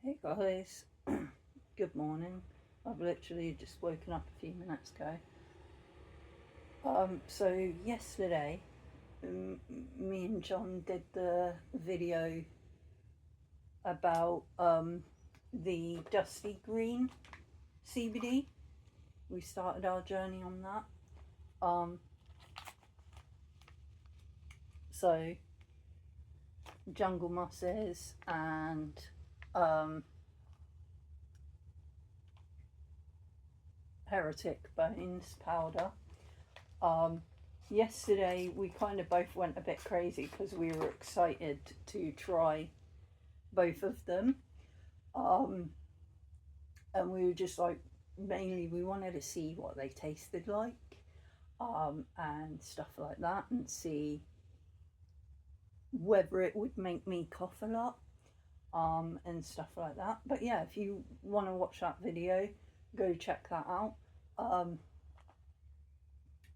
Hey guys, good morning. I've literally just woken up a few minutes ago. So yesterday, me and John did the video about the Dusty Green CBD. We started our journey on that. So jungle mosses and heretic bones powder. Yesterday we kind of both went a bit crazy because we were excited to try both of them, and we were just like, mainly we wanted to see what they tasted like, and stuff like that, and see whether it would make me cough a lot, and stuff like that. But yeah, if you want to watch that video, go check that out.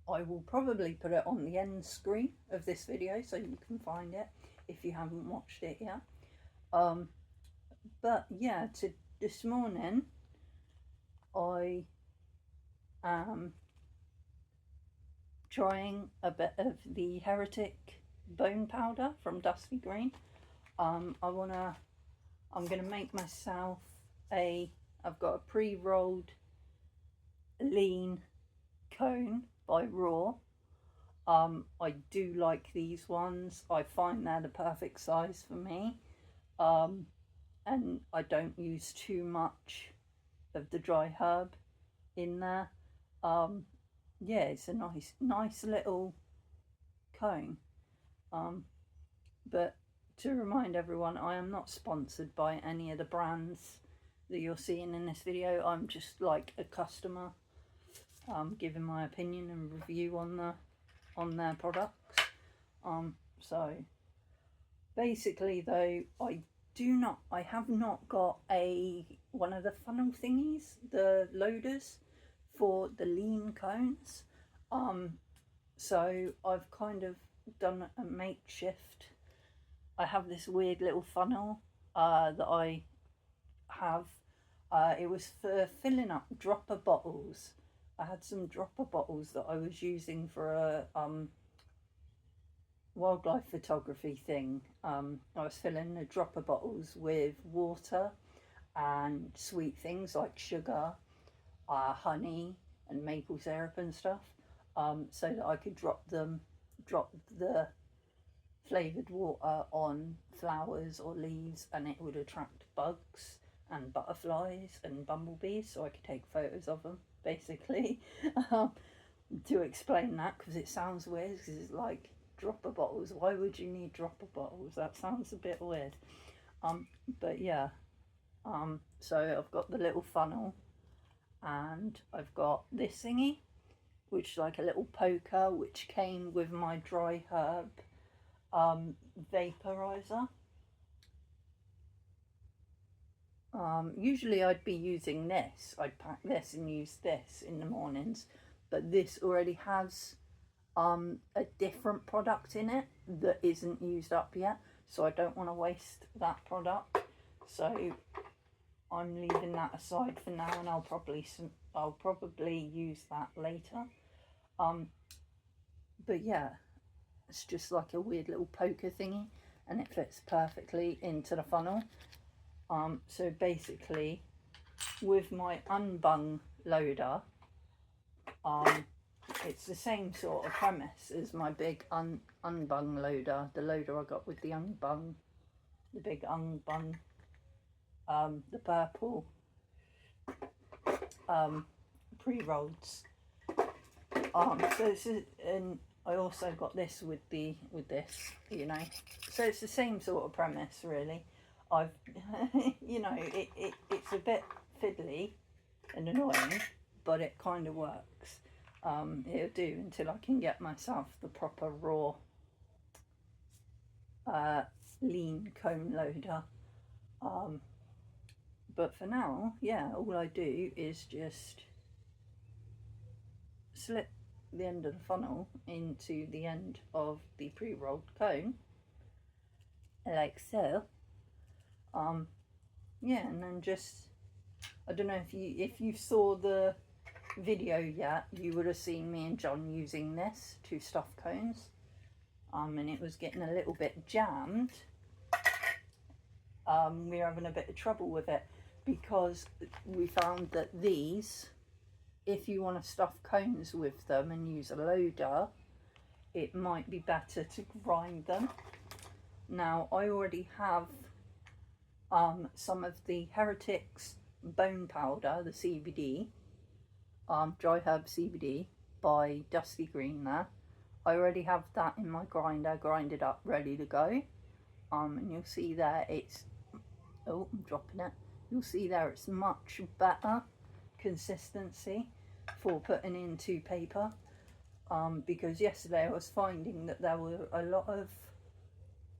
I will probably put it on the end screen of this video so you can find it if you haven't watched it yet. But yeah, this morning I am trying a bit of the heretic bone powder from Dusty Green. I'm gonna make myself I've got a pre-rolled lean cone by Raw. I do like these ones. I find they're the perfect size for me, and I don't use too much of the dry herb in there. Yeah, it's a nice little cone. But to remind everyone, I am not sponsored by any of the brands that you're seeing in this video. I'm just like a customer, giving my opinion and review on their products. So basically though, I have not got one of the funnel thingies, the loaders for the lean cones. So I've kind of done a makeshift. I have this weird little funnel that I have. It was for filling up dropper bottles. I had some dropper bottles that I was using for a wildlife photography thing. I was filling the dropper bottles with water and sweet things like sugar, honey and maple syrup and stuff, so that I could drop the flavoured water on flowers or leaves, and it would attract bugs and butterflies and bumblebees, so I could take photos of them, basically. To explain that, because it sounds weird, because it's like, dropper bottles, why would you need dropper bottles? That sounds a bit weird. But yeah, so I've got the little funnel, and I've got this thingy, which is like a little poker, which came with my dry herb vaporizer. Usually I'd be using this. I'd pack this and use this in the mornings, but this already has a different product in it that isn't used up yet, so I don't want to waste that product. So I'm leaving that aside for now, and I'll probably use that later. But yeah, it's just like a weird little poker thingy, and it fits perfectly into the funnel. So basically, with my unbung loader, it's the same sort of premise as my big unbung loader, the loader I got with the unbung, the big unbung, the purple pre-rolls. So this is, and I also got this with this, you know. So it's the same sort of premise, really. I've, you know, it's a bit fiddly and annoying, but it kind of works. It'll do until I can get myself the proper Raw lean cone loader. But for now, yeah, all I do is just slip the end of the funnel into the end of the pre-rolled cone, like so, yeah, and then just, I don't know if you saw the video yet, you would have seen me and John using this to stuff cones. And it was getting a little bit jammed. We were having a bit of trouble with it because we found that these, if you want to stuff cones with them and use a loader, it might be better to grind them. Now, I already have some of the Heretics bone powder, the CBD, dry herb CBD by Dusty Green there. I already have that in my grinder, grinded up, ready to go. And you'll see there it's, oh, I'm dropping it. You'll see there it's much better consistency for putting into paper. Because yesterday I was finding that there were a lot of,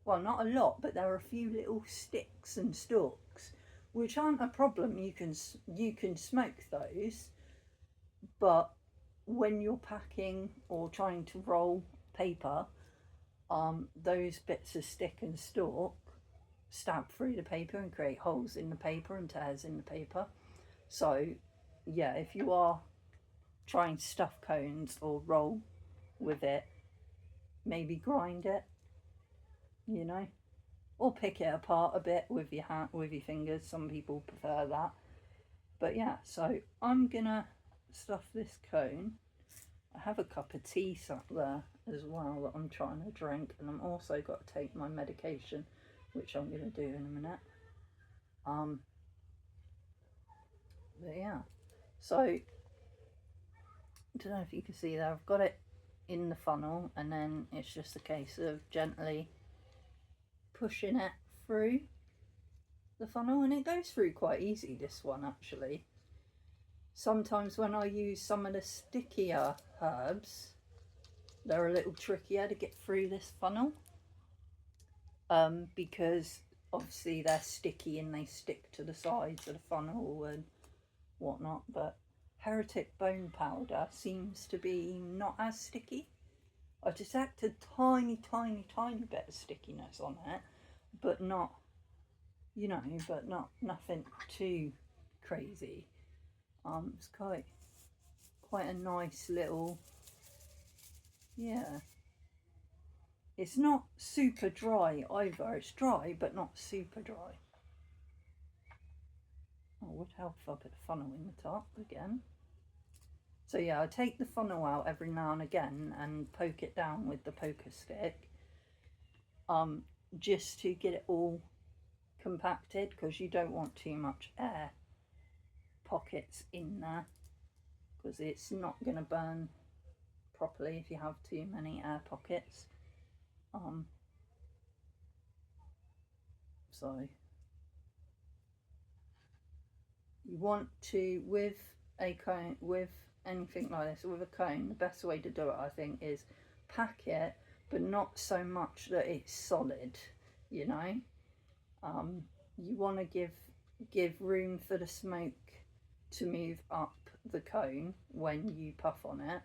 well, not a lot, but there were a few little sticks and stalks, which aren't a problem. You can smoke those, but when you're packing or trying to roll paper, those bits of stick and stalk stab through the paper and create holes in the paper and tears in the paper. So yeah, if you are trying to stuff cones or roll with it, maybe grind it, you know, or pick it apart a bit with your hand, with your fingers. Some people prefer that. But yeah, so I'm gonna stuff this cone. I have a cup of tea sat there as well that I'm trying to drink, and I'm also got to take my medication, which I'm gonna do in a minute. But yeah, so I don't know if you can see there, I've got it in the funnel, and then it's just a case of gently pushing it through the funnel, and it goes through quite easy, this one actually. Sometimes when I use some of the stickier herbs, they're a little trickier to get through this funnel, because obviously they're sticky and they stick to the sides of the funnel and whatnot. But Heretic bone powder seems to be not as sticky. I detect a tiny bit of stickiness on it, but not, you know, but not nothing too crazy. It's quite a nice little, yeah. It's not super dry either. It's dry, but not super dry. Oh, would help if I put the funnel in the top again. So yeah, I take the funnel out every now and again and poke it down with the poker stick, just to get it all compacted, because you don't want too much air pockets in there, because it's not going to burn properly if you have too many air pockets. So you want to, with a cone, with anything like this, with a cone, the best way to do it, I think, is pack it, but not so much that it's solid, you know. You want to give room for the smoke to move up the cone when you puff on it.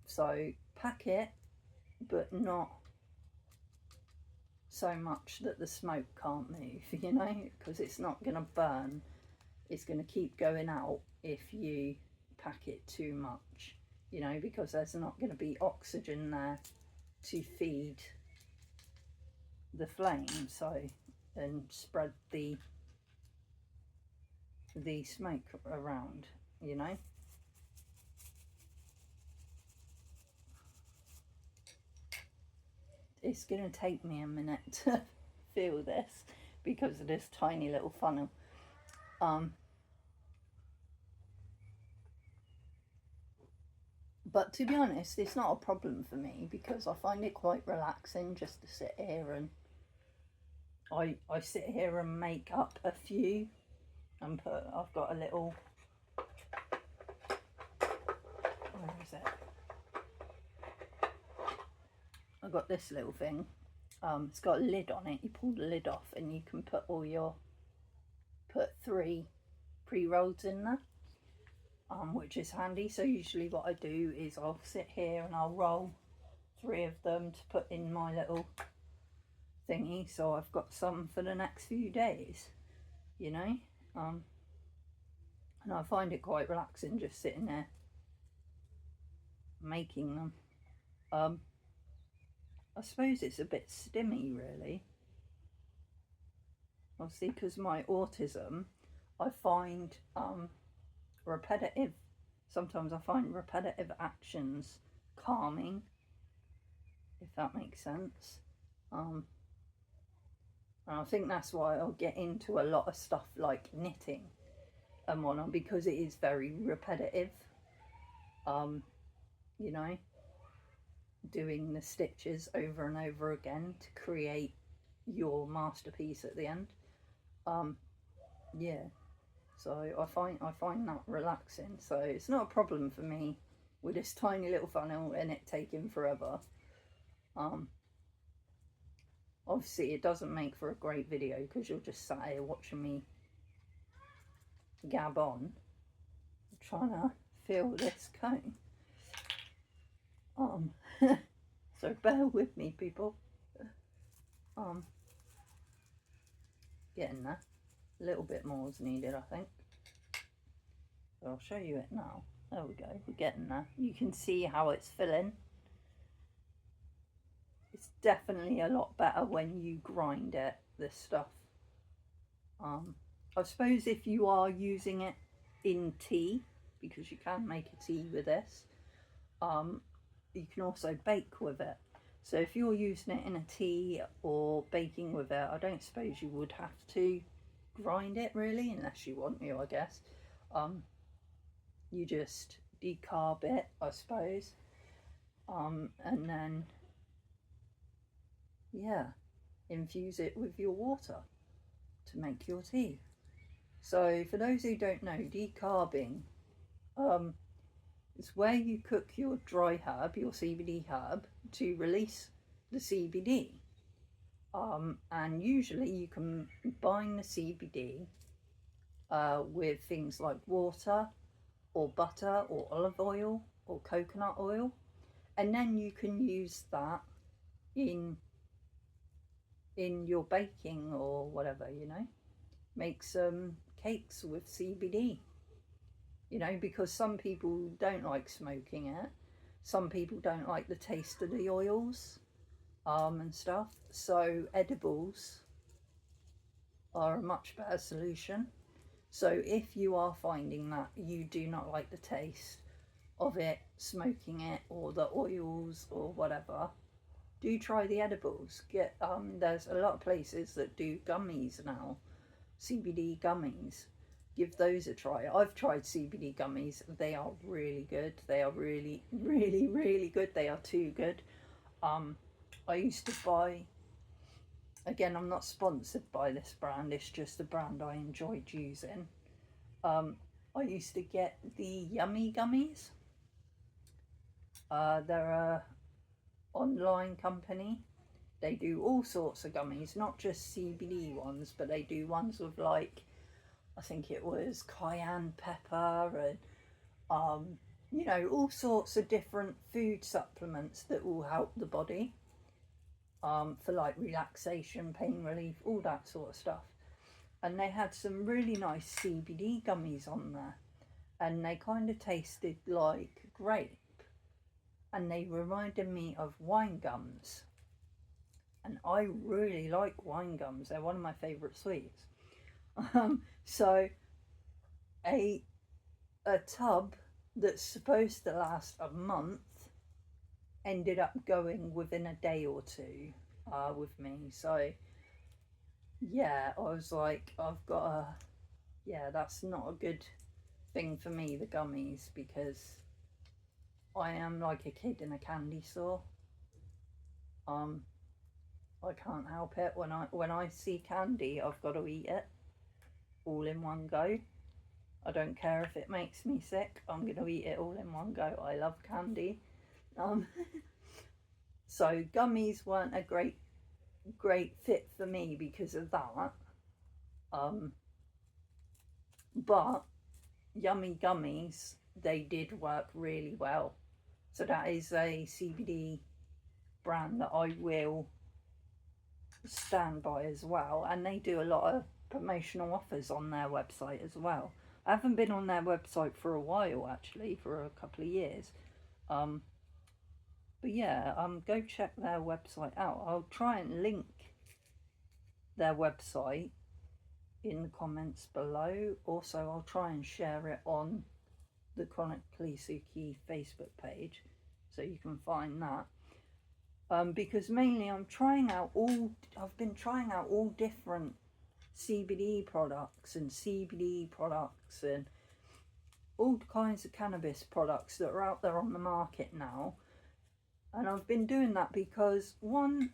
So pack it, but not so much that the smoke can't move, you know, because it's not going to burn. It's going to keep going out if you pack it too much, you know, because there's not going to be oxygen there to feed the flame, so, and spread the smoke around, you know. It's going to take me a minute to feel this because of this tiny little funnel. But to be honest, it's not a problem for me because I find it quite relaxing just to sit here, and I sit here and make up a few and I've got a little, where is it? I've got this little thing. It's got a lid on it. You pull the lid off and you can put put 3 pre-rolls in there, which is handy. So usually what I do is I'll sit here and I'll roll 3 of them to put in my little thingy, so I've got some for the next few days, you know. And I find it quite relaxing just sitting there making them. I suppose it's a bit stimmy, really. Obviously, because my autism, I find repetitive, sometimes I find repetitive actions calming, if that makes sense. And I think that's why I'll get into a lot of stuff like knitting and whatnot, because it is very repetitive. You know, doing the stitches over and over again to create your masterpiece at the end. Yeah, so I find that relaxing. So it's not a problem for me with this tiny little funnel and it taking forever. Obviously it doesn't make for a great video because you're just sat here watching me gab on trying to fill this cone. So bear with me, people. Getting there. A little bit more is needed, I think. So I'll show you it now. There we go, we're getting there. You can see how it's filling. It's definitely a lot better when you grind it, this stuff. I suppose if you are using it in tea, because you can make a tea with this, you can also bake with it. So if you're using it in a tea or baking with it, I don't suppose you would have to grind it really, unless you want to, I guess. You just decarb it, I suppose, and then yeah, infuse it with your water to make your tea. So for those who don't know, decarbing is where you cook your dry herb, your CBD herb, to release the CBD. And usually you can combine the CBD with things like water or butter or olive oil or coconut oil, and then you can use that in your baking or whatever, you know. Make some cakes with CBD, you know, because some people don't like smoking it, some people don't like the taste of the oils and stuff, so edibles are a much better solution. So if you are finding that you do not like the taste of it, smoking it, or the oils or whatever, do try the edibles. Get there's a lot of places that do gummies now, CBD gummies. Give those a try. I've tried CBD gummies. They are really good. They are really, really, really good. They are too good. I used to buy, again, I'm not sponsored by this brand, it's just a brand I enjoyed using. I used to get the Yummy gummies. They're a online company. They do all sorts of gummies, not just CBD ones, but they do ones with, like, I think it was cayenne pepper and you know, all sorts of different food supplements that will help the body for like relaxation, pain relief, all that sort of stuff. And they had some really nice CBD gummies on there, and they kind of tasted like grape, and they reminded me of wine gums, and I really like wine gums. They're one of my favourite sweets. So a tub that's supposed to last a month ended up going within a day or two with me. So yeah, I was like, I've got a, yeah, that's not a good thing for me, the gummies, because I am like a kid in a candy store. I can't help it. When I see candy, I've got to eat it all in one go. I don't care if it makes me sick. I'm going to eat it all in one go. I love candy. So gummies weren't a great fit for me because of that. But Yummy gummies, they did work really well. So that is a CBD brand that I will stand by as well, and they do a lot of promotional offers on their website as well. I haven't been on their website for a while, actually, for a couple of years. Um, but yeah, go check their website out. I'll try and link their website in the comments below. Also, I'll try and share it on the Chronically Suki Facebook page, so you can find that. Because mainly I've been trying out all different CBD products and CBD products and all kinds of cannabis products that are out there on the market now. And I've been doing that because, one,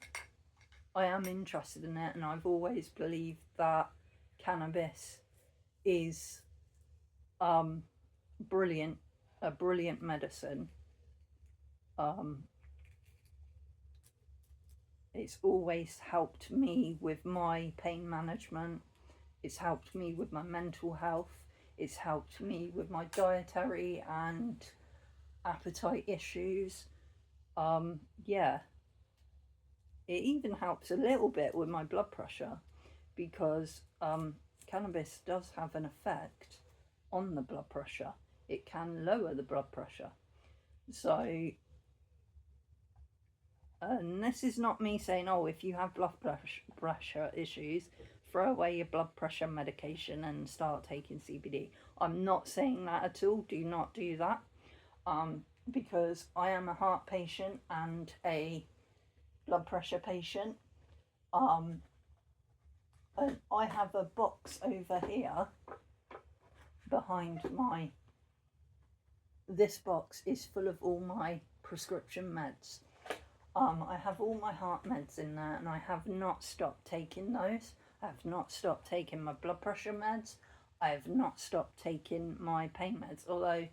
I am interested in it, and I've always believed that cannabis is brilliant, a brilliant medicine. It's always helped me with my pain management. It's helped me with my mental health. It's helped me with my dietary and appetite issues. Yeah, it even helps a little bit with my blood pressure, because cannabis does have an effect on the blood pressure. It can lower the blood pressure. So, and this is not me saying, oh, if you have blood pressure issues, throw away your blood pressure medication and start taking CBD. I'm not saying that at all. Do not do that. Because I am a heart patient and a blood pressure patient. And I have a box over here behind this box is full of all my prescription meds. I have all my heart meds in there, and I have not stopped taking those. I have not stopped taking my blood pressure meds. I have not stopped taking my pain meds, although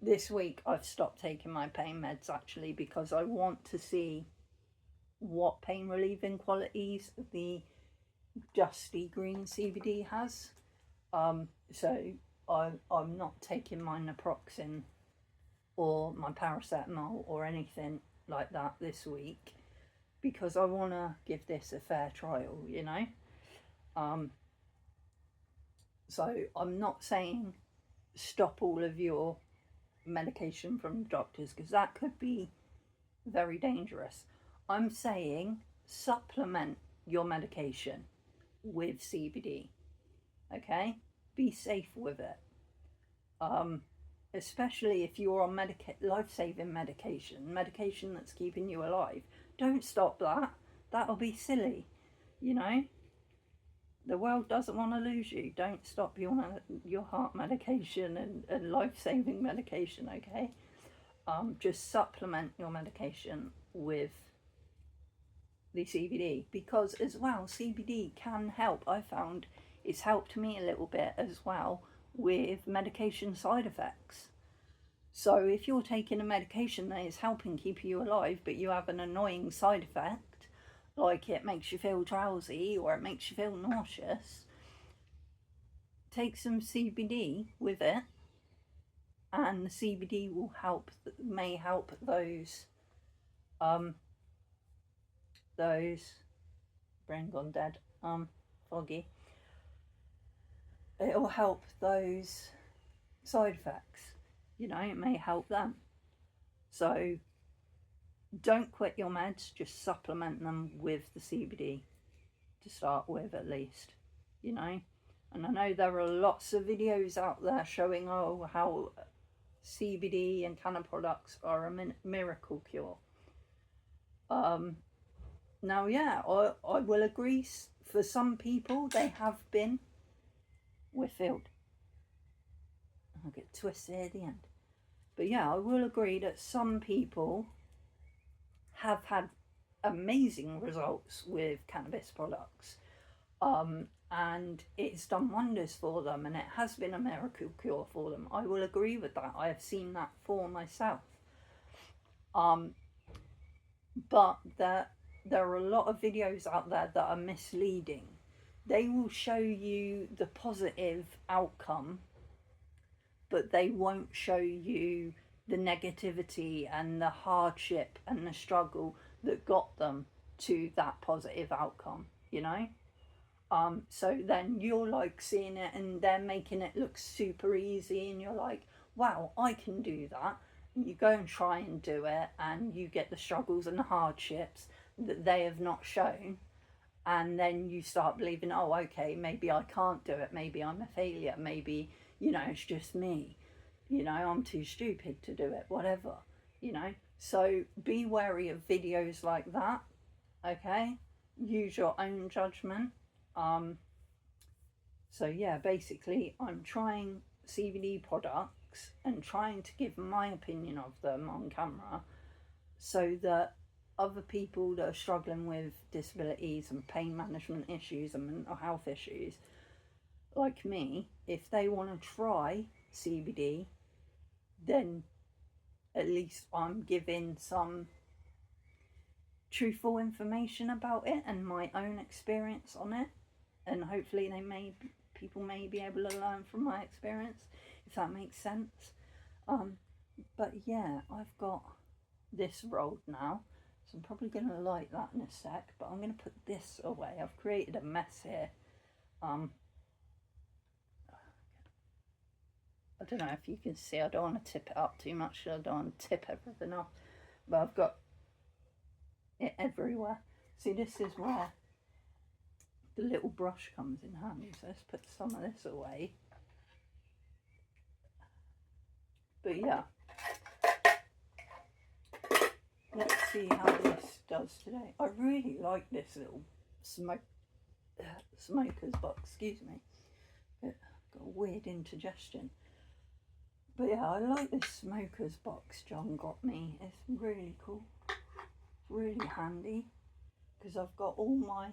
this week I've stopped taking my pain meds, actually, because I want to see what pain relieving qualities the Dusty Green CBD has. So I'm not taking my naproxen or my paracetamol or anything like that this week, because I want to give this a fair trial, you know. So I'm not saying stop all of your medication from the doctors, because that could be very dangerous. I'm saying supplement your medication with CBD. Okay, be safe with it. Especially if you're on life-saving medication that's keeping you alive. Don't stop that. That'll be silly, you know. The world doesn't want to lose you. Don't stop your heart medication and life-saving medication, okay? Just supplement your medication with the CBD, because as well, CBD can help. I found it's helped me a little bit as well with medication side effects. So if you're taking a medication that is helping keep you alive, but you have an annoying side effect, like it makes you feel drowsy or it makes you feel nauseous, take some CBD with it, and the CBD may help those brain gone dead, foggy. It'll help those side effects, you know, it may help them. So don't quit your meds, just supplement them with the CBD to start with, at least, you know. And I know there are lots of videos out there showing how CBD and cannabis products are a miracle cure. Now, yeah, I will agree, for some people they have been. Whitfield. I'll get twisted at the end. But yeah, I will agree that some people have had amazing results with cannabis products. And it's done wonders for them, and it has been a miracle cure for them. I will agree with that. I have seen that for myself. But there are a lot of videos out there that are misleading. They will show you the positive outcome, but they won't show you the negativity and the hardship and the struggle that got them to that positive outcome. you know. So then you're like seeing it and they're making it look super easy, and you're like, wow, I can do that. And you go and try and do it, and you get the struggles and the hardships that they have not shown. And then you start believing, oh, okay, maybe I can't do it. Maybe I'm a failure. Maybe, you know, it's just me. You know, I'm too stupid to do it, whatever, you know. So be wary of videos like that, okay? Use your own judgment. So yeah, basically I'm trying CBD products and trying to give my opinion of them on camera so that other people that are struggling with disabilities and pain management issues and mental health issues like me, if they want to try CBD, then at least I'm giving some truthful information about it and my own experience on it, and hopefully people may be able to learn from my experience, if that makes sense. But yeah, I've got this rolled now, so I'm probably going to light that in a sec, but I'm going to put this away. I've created a mess here. I don't know if you can see, I don't want to tip it up too much, I don't want to tip everything off, but I've got it everywhere. See, this is where the little brush comes in handy, so let's put some of this away. But yeah, let's see how this does today. I really like this little smoker's box, excuse me. Got a weird indigestion. But yeah, I like this smoker's box John got me. It's really cool. It's really handy because I've got all my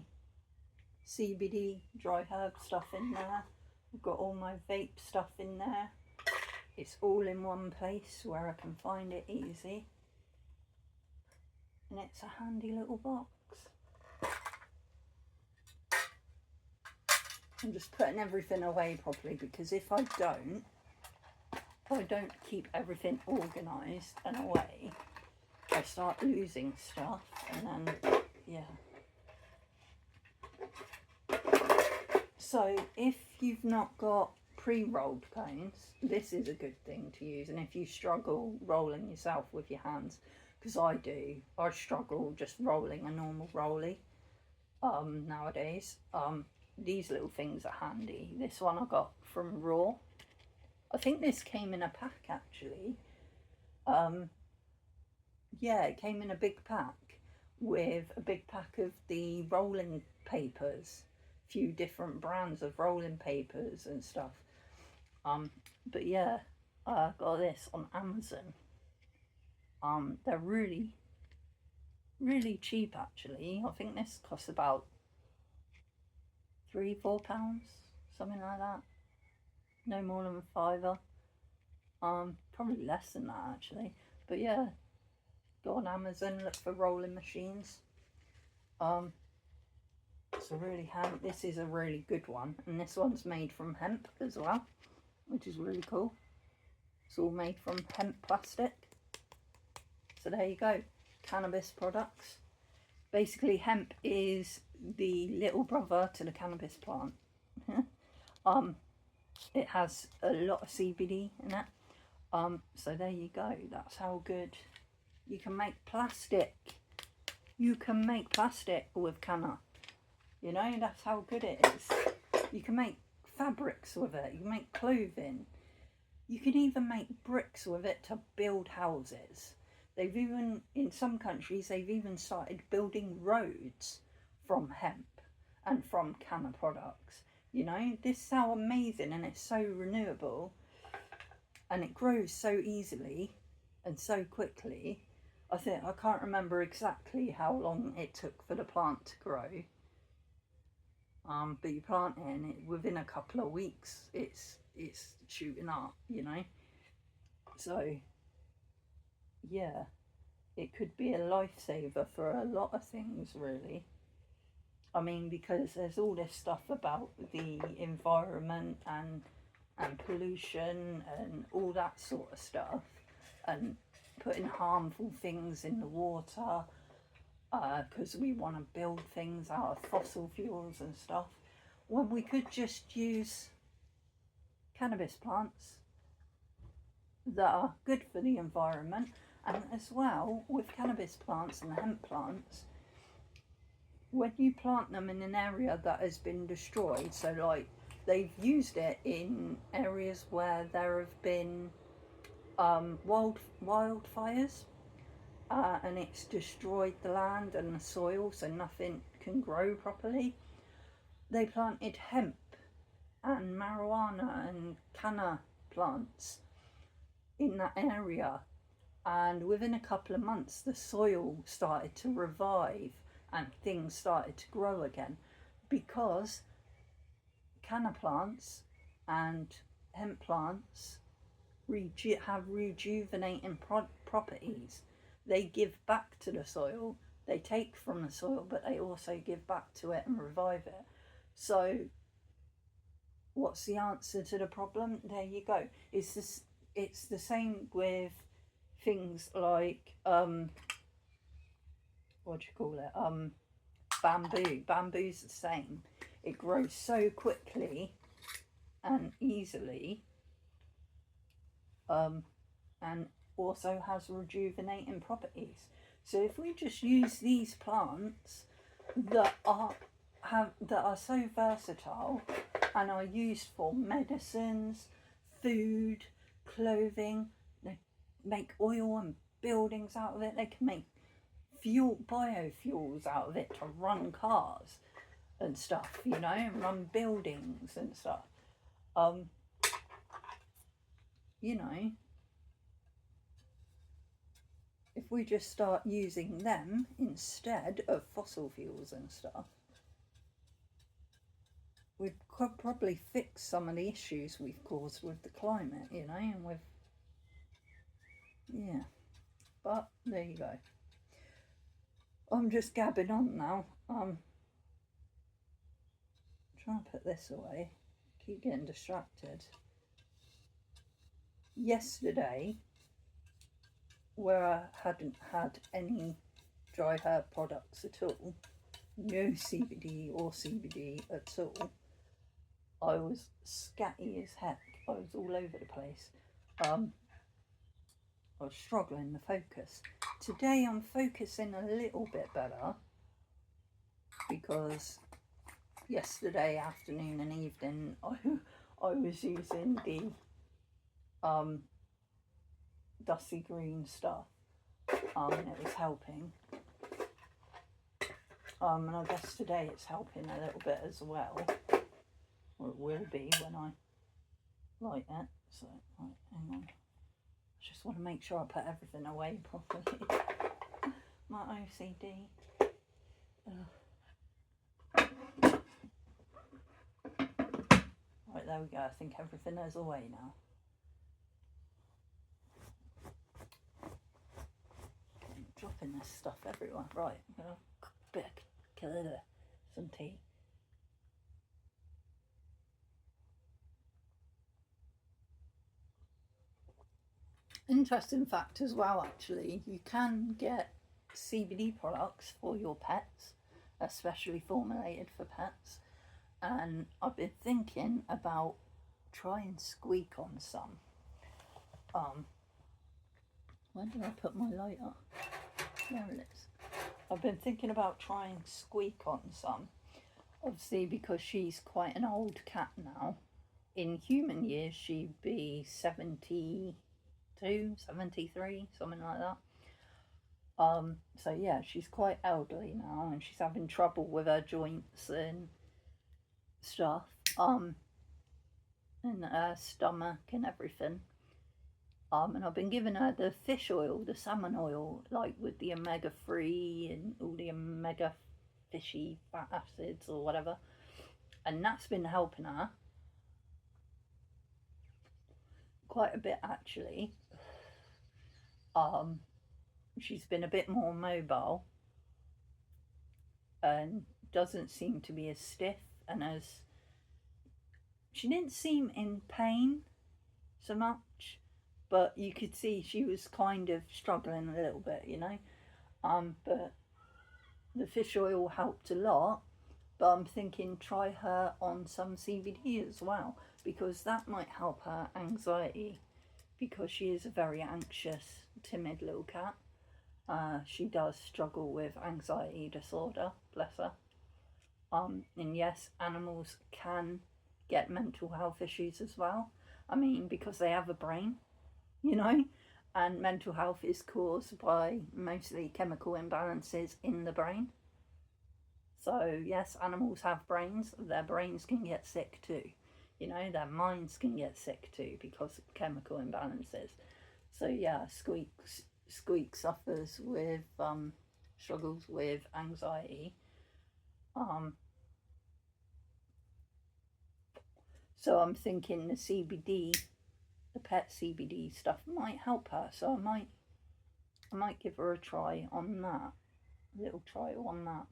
CBD dry herb stuff in there. I've got all my vape stuff in there. It's all in one place where I can find it easy. And it's a handy little box. I'm just putting everything away properly, because if I don't keep everything organised and away, I start losing stuff, and then, yeah. So if you've not got pre-rolled cones, this is a good thing to use. And if you struggle rolling yourself with your hands, because I do, I struggle just rolling a normal rollie nowadays, these little things are handy. This one I got from Raw. I think this came in a pack actually. Yeah, it came in a big pack with a big pack of the rolling papers, a few different brands of rolling papers and stuff. But yeah, I got this on Amazon. They're really cheap actually. I think this costs about £3-4, something like that. No more than £5. Probably less than that actually. But yeah, go on Amazon, look for rolling machines. It's a really this is a really good one, and this one's made from hemp as well, which is really cool. It's all made from hemp plastic. So there you go, cannabis products. Basically, hemp is the little brother to the cannabis plant. It has a lot of CBD in it. So there you go. That's how good you can make plastic. You can make plastic with canna. You know, that's how good it is. You can make fabrics with it. You can make clothing. You can even make bricks with it to build houses. They've even, in some countries, they've even started building roads from hemp and from canna products. You know, this is how amazing, and it's so renewable, and it grows so easily and so quickly. I can't remember exactly how long it took for the plant to grow. But you plant it, and within a couple of weeks, it's shooting up, you know. So yeah, it could be a lifesaver for a lot of things, really. I mean, because there's all this stuff about the environment and pollution and all that sort of stuff, and putting harmful things in the water, because we want to build things out of fossil fuels and stuff, when we could just use cannabis plants that are good for the environment. And as well, with cannabis plants and hemp plants, when you plant them in an area that has been destroyed, so like they've used it in areas where there have been wildfires, and it's destroyed the land and the soil, so nothing can grow properly. They planted hemp and marijuana and canna plants in that area, and within a couple of months the soil started to revive and things started to grow again, because canna plants and hemp plants have rejuvenating properties. They give back to the soil, they take from the soil, but they also give back to it and revive it. So what's the answer to the problem? There you go. It's the same with things like what do you call it, bamboo. Bamboo's the same. It grows so quickly and easily, and also has rejuvenating properties. So if we just use these plants that are so versatile and are used for medicines, food, clothing, they make oil and buildings out of it. They can make biofuels out of it to run cars and stuff, you know, and run buildings and stuff. You know, if we just start using them instead of fossil fuels and stuff, we could probably fix some of the issues we've caused with the climate, you know, and with, yeah. But there you go. I'm just gabbing on now. Trying to put this away. Keep getting distracted. Yesterday, where I hadn't had any dry herb products at all, no CBD or CBD at all, I was scatty as heck. I was all over the place. I was struggling to focus. Today I'm focusing a little bit better, because yesterday afternoon and evening I was using the Dusty Green stuff, and it was helping. And I guess today it's helping a little bit as well, or it will be when I light it. So, right, hang on. I just want to make sure I put everything away properly. My OCD. Right, there we go. I think everything is away now. I'm dropping this stuff everywhere. Right, I'm going to kill some tea. Interesting fact as well, actually, you can get CBD products for your pets, especially formulated for pets, and I've been thinking about trying Squeak on some. Where did I put my lighter? There it is. I've been thinking about trying Squeak on some, obviously because she's quite an old cat now. In human years she'd be 72, 73, something like that. So yeah, she's quite elderly now, and she's having trouble with her joints and stuff, and her stomach and everything. And I've been giving her the fish oil, the salmon oil, like with the omega-3 and all the omega fishy fat acids or whatever, and that's been helping her quite a bit, actually. She's been a bit more mobile and doesn't seem to be as stiff, and as she didn't seem in pain so much, but you could see she was kind of struggling a little bit, you know. But the fish oil helped a lot, but I'm thinking try her on some CBD as well, because that might help her anxiety, because she is a very anxious, timid little cat. She does struggle with anxiety disorder, bless her. And yes, animals can get mental health issues as well. I mean, because they have a brain, you know, and mental health is caused by mostly chemical imbalances in the brain. So, yes, animals have brains, their brains can get sick too. You know, their minds can get sick too because of chemical imbalances. So, yeah, Squeak suffers with, struggles with anxiety. So I'm thinking the CBD, the pet CBD stuff might help her. So I might give her a try on that, a little trial on that.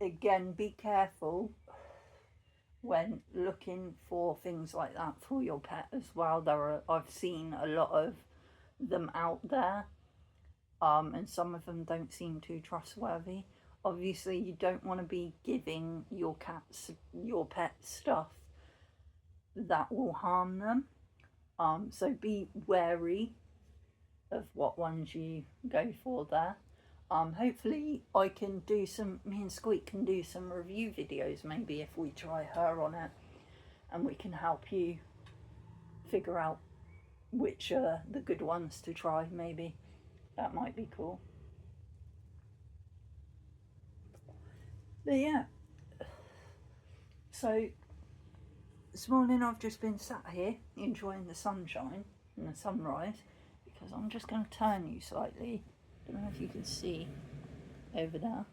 Again, be careful when looking for things like that for your pet as well. I've seen a lot of them out there, and some of them don't seem too trustworthy. Obviously, you don't want to be giving your pet stuff that will harm them. So be wary of what ones you go for there. Hopefully me and Squeak can do some review videos maybe if we try her on it, and we can help you figure out which are the good ones to try maybe. That might be cool. But yeah, so this morning I've just been sat here enjoying the sunshine and the sunrise, because I'm just going to turn you slightly. I don't know if you can see over there.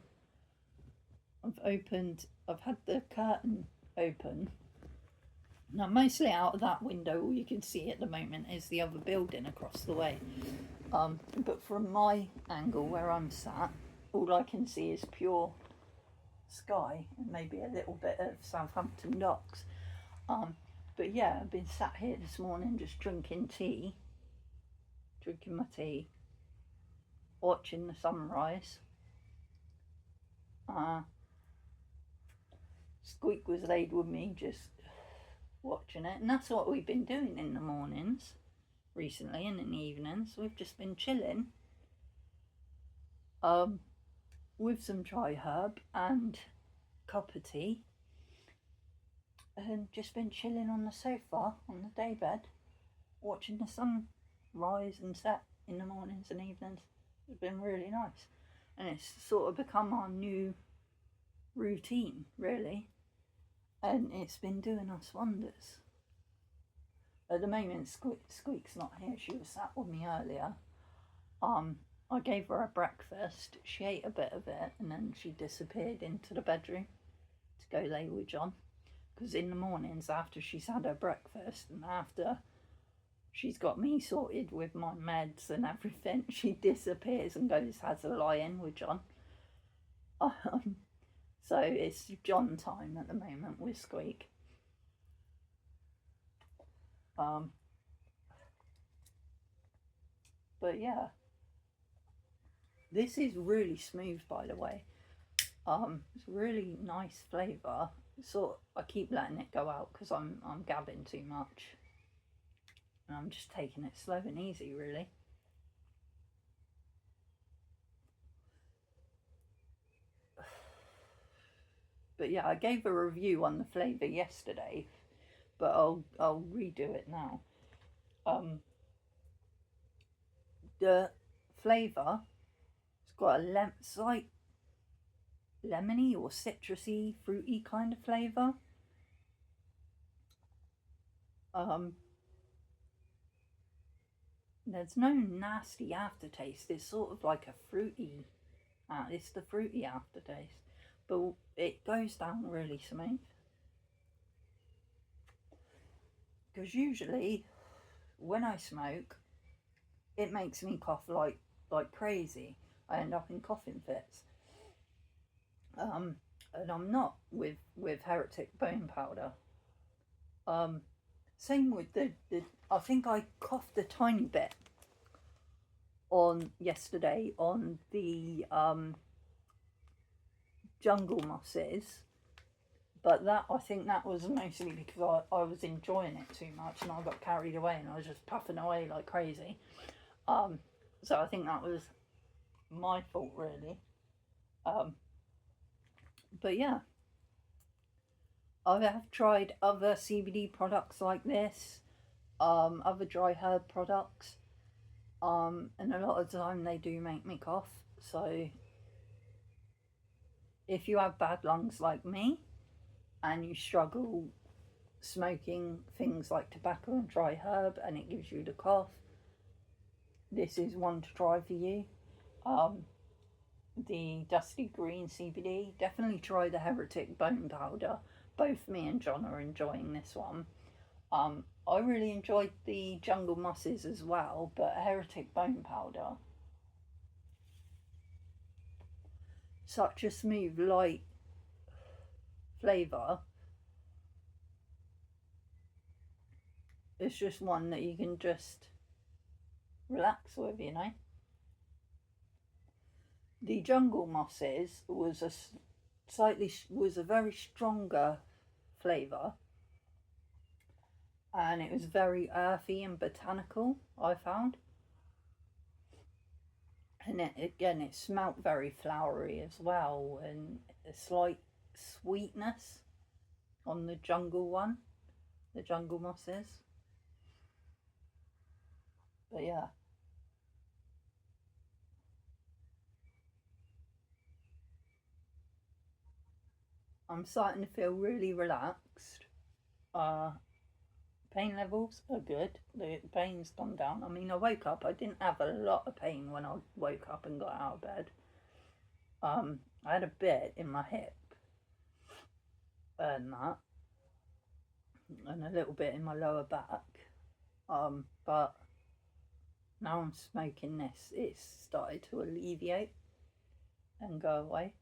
I've had the curtain open. Now, mostly out of that window, all you can see at the moment is the other building across the way. But from my angle where I'm sat, all I can see is pure sky and maybe a little bit of Southampton docks. But yeah, I've been sat here this morning just drinking my tea, watching the sunrise. Squeak was laid with me just watching it, and that's what we've been doing in the mornings recently, and in the evenings we've just been chilling with some dry herb and cup of tea, and just been chilling on the sofa on the daybed watching the sun rise and set in the mornings and evenings. It's been really nice, and it's sort of become our new routine really, and it's been doing us wonders. At the moment Squeak's not here. She was sat with me earlier. I gave her a breakfast, she ate a bit of it, and then she disappeared into the bedroom to go lay with John, because in the mornings after she's had her breakfast and after she's got me sorted with my meds and everything, she disappears and has a lie-in with John. So it's John time at the moment with Squeak. But yeah, this is really smooth, by the way. It's really nice flavour. I keep letting it go out because I'm gabbing too much, and I'm just taking it slow and easy really. But yeah, I gave a review on the flavour yesterday, but I'll redo it now. The flavour, it's got a slight lemony or citrusy, fruity kind of flavour. There's no nasty aftertaste. It's sort of like a fruity. It's the fruity aftertaste, but it goes down really smooth. Because usually, when I smoke, it makes me cough like crazy. I end up in coughing fits. And I'm not with Heretic bone powder. Same with the I think I coughed a tiny bit on yesterday on the jungle mosses, but that, I think that was mostly because I was enjoying it too much and I got carried away and I was just puffing away like crazy. So I think that was my fault really. But yeah, I have tried other CBD products like this, other dry herb products, and a lot of the time they do make me cough. So if you have bad lungs like me and you struggle smoking things like tobacco and dry herb and it gives you the cough, this is one to try for you. The Dusty Green CBD, definitely try the Heretic Bone Powder. Both me and John are enjoying this one. I really enjoyed the Jungle Mosses as well, but Heretic Bone Powder, such a smooth, light flavour. It's just one that you can just relax with, you know. The Jungle Mosses was a very stronger flavour, and it was very earthy and botanical, I found. And it smelt very flowery as well, and a slight sweetness on the jungle one, the Jungle Mosses. But yeah, I'm starting to feel really relaxed. Uh, Pain levels are good. The pain's gone down. I mean, I woke up. I didn't have a lot of pain when I woke up and got out of bed. I had a bit in my hip and that, and a little bit in my lower back. But now I'm smoking this, it's started to alleviate and go away.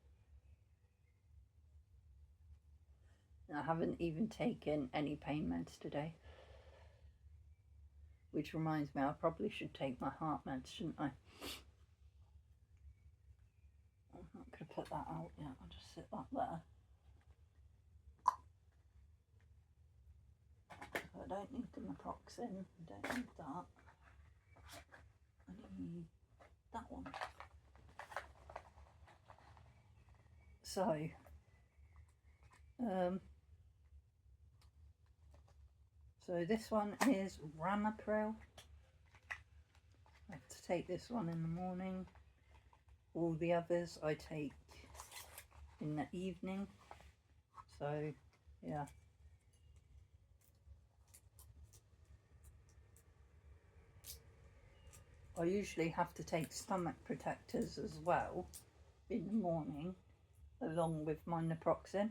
And I haven't even taken any pain meds today. Which reminds me, I probably should take my heart meds, shouldn't I? I'm not going to put that out yet, I'll just sit that there. I don't need the naproxen, I don't need that. I need that one. So this one is Ramapril. I have to take this one in the morning. All the others I take in the evening. So yeah. I usually have to take stomach protectors as well in the morning, along with my naproxen,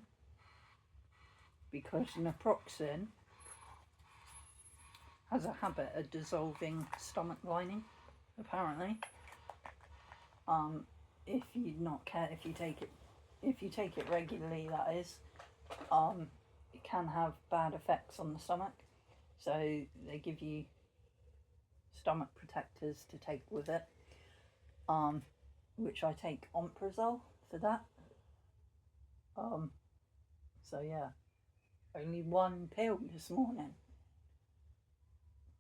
because naproxen has a habit of dissolving stomach lining, apparently. If you not care, if you take it regularly, that is, it can have bad effects on the stomach. So they give you stomach protectors to take with it, which I take omeprazole for that. So yeah, only one pill this morning.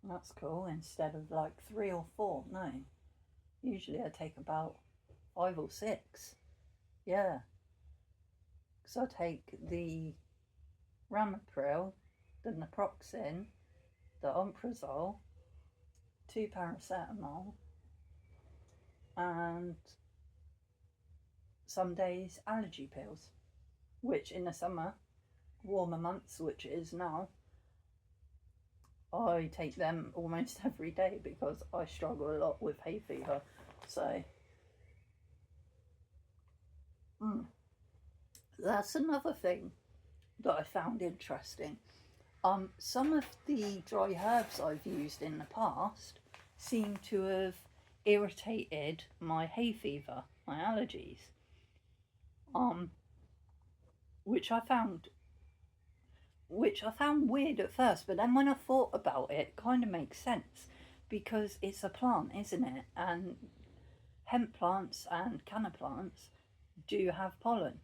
That's cool, instead of like 3 or 4. No, usually I take about 5 or 6. Yeah, because I take the Ramapril, the naproxen, the omeprazole, 2 paracetamol, and some days allergy pills, which in the summer, warmer months, which it is now, I take them almost every day because I struggle a lot with hay fever. So that's another thing that I found interesting. Some of the dry herbs I've used in the past seem to have irritated my hay fever, my allergies, which I found weird at first, but then when I thought about it, it kind of makes sense, because it's a plant, isn't it? And hemp plants and canna plants do have pollen.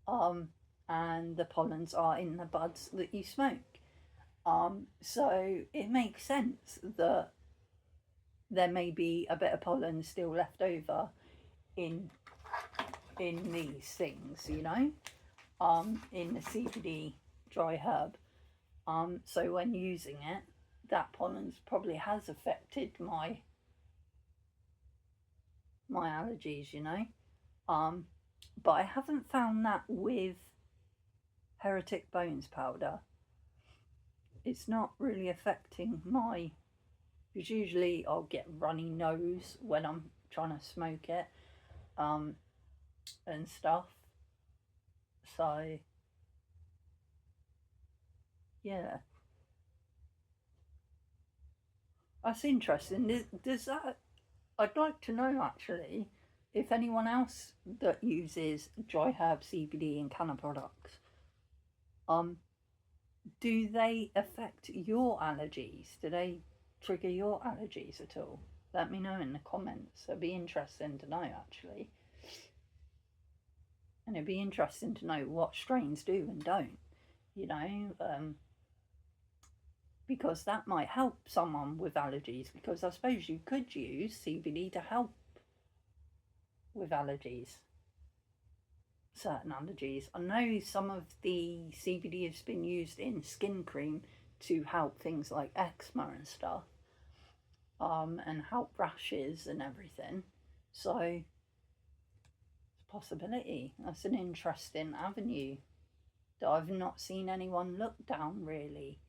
And the pollens are in the buds that you smoke. So it makes sense that there may be a bit of pollen still left over in these things, you know, in the CBD dry herb. So when using it, that pollen probably has affected my allergies, you know. But I haven't found that with Heretic Bones powder. It's not really affecting my, because usually I'll get runny nose when I'm trying to smoke it, and stuff. So yeah, that's interesting. Does that? I'd like to know actually if anyone else that uses dry herb CBD and canna products, do they affect your allergies? Do they trigger your allergies at all? Let me know in the comments. It'd be interesting to know actually. And it'd be interesting to know what strains do and don't, you know, because that might help someone with allergies, because I suppose you could use CBD to help with allergies, certain allergies. I know some of the CBD has been used in skin cream to help things like eczema and stuff, and help rashes and everything. So it's a possibility. That's an interesting avenue that I've not seen anyone look down really.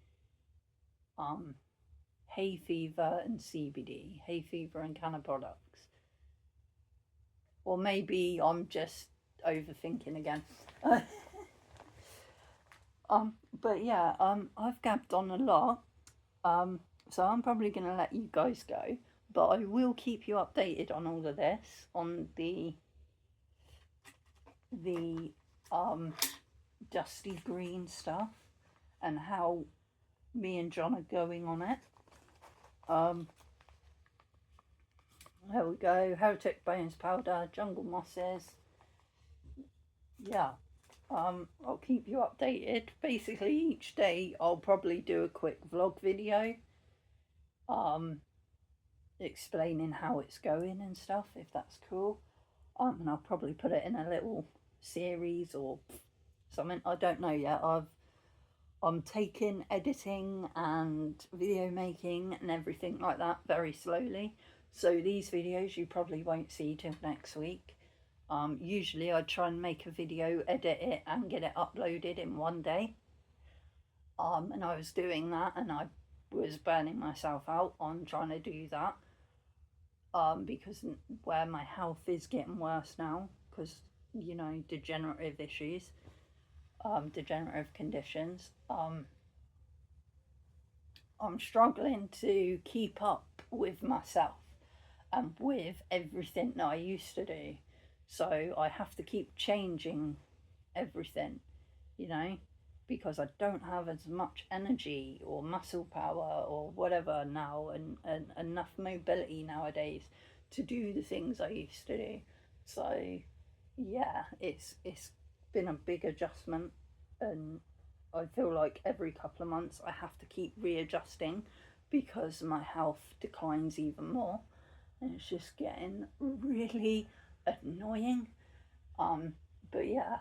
Hay fever and CBD, hay fever and canna products. Or maybe I'm just overthinking again. But yeah, I've gabbed on a lot. So I'm probably going to let you guys go, but I will keep you updated on all of this, on the dusty green stuff and how me and John are going on it. There we go. Heretic Bones powder, jungle mosses. Yeah. I'll keep you updated. Basically, each day I'll probably do a quick vlog video, explaining how it's going and stuff, if that's cool. And I'll probably put it in a little series or something. I don't know yet. I'm taking editing and video making and everything like that very slowly. So these videos you probably won't see till next week. Usually I try and make a video, edit it and get it uploaded in one day. And I was doing that and I was burning myself out on trying to do that. Because where my health is getting worse now, because, you know, degenerative issues, degenerative conditions, I'm struggling to keep up with myself and with everything that I used to do. So I have to keep changing everything, you know, because I don't have as much energy or muscle power or whatever now, and enough mobility nowadays to do the things I used to do. So yeah, it's been a big adjustment, and I feel like every couple of months I have to keep readjusting because my health declines even more, and it's just getting really annoying. But yeah,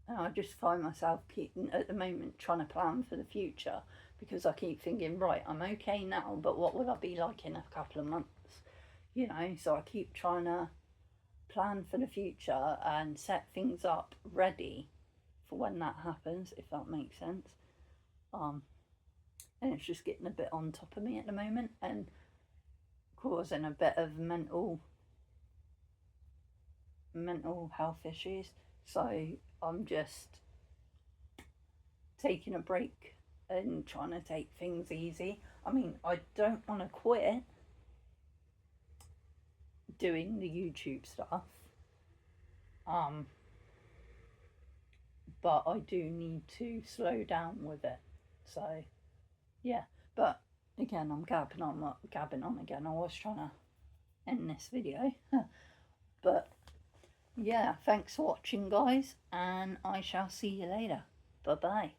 and I just find myself keeping at the moment trying to plan for the future, because I keep thinking, right, I'm okay now, but what will I be like in a couple of months, you know? So I keep trying to plan for the future and set things up ready for when that happens, if that makes sense. And it's just getting a bit on top of me at the moment and causing a bit of mental health issues. So I'm just taking a break and trying to take things easy. I mean, I don't want to quit doing the YouTube stuff, but I do need to slow down with it. So yeah, but again, I'm gabbing on again. I was trying to end this video. But yeah, thanks for watching, guys, and I shall see you later. Bye bye.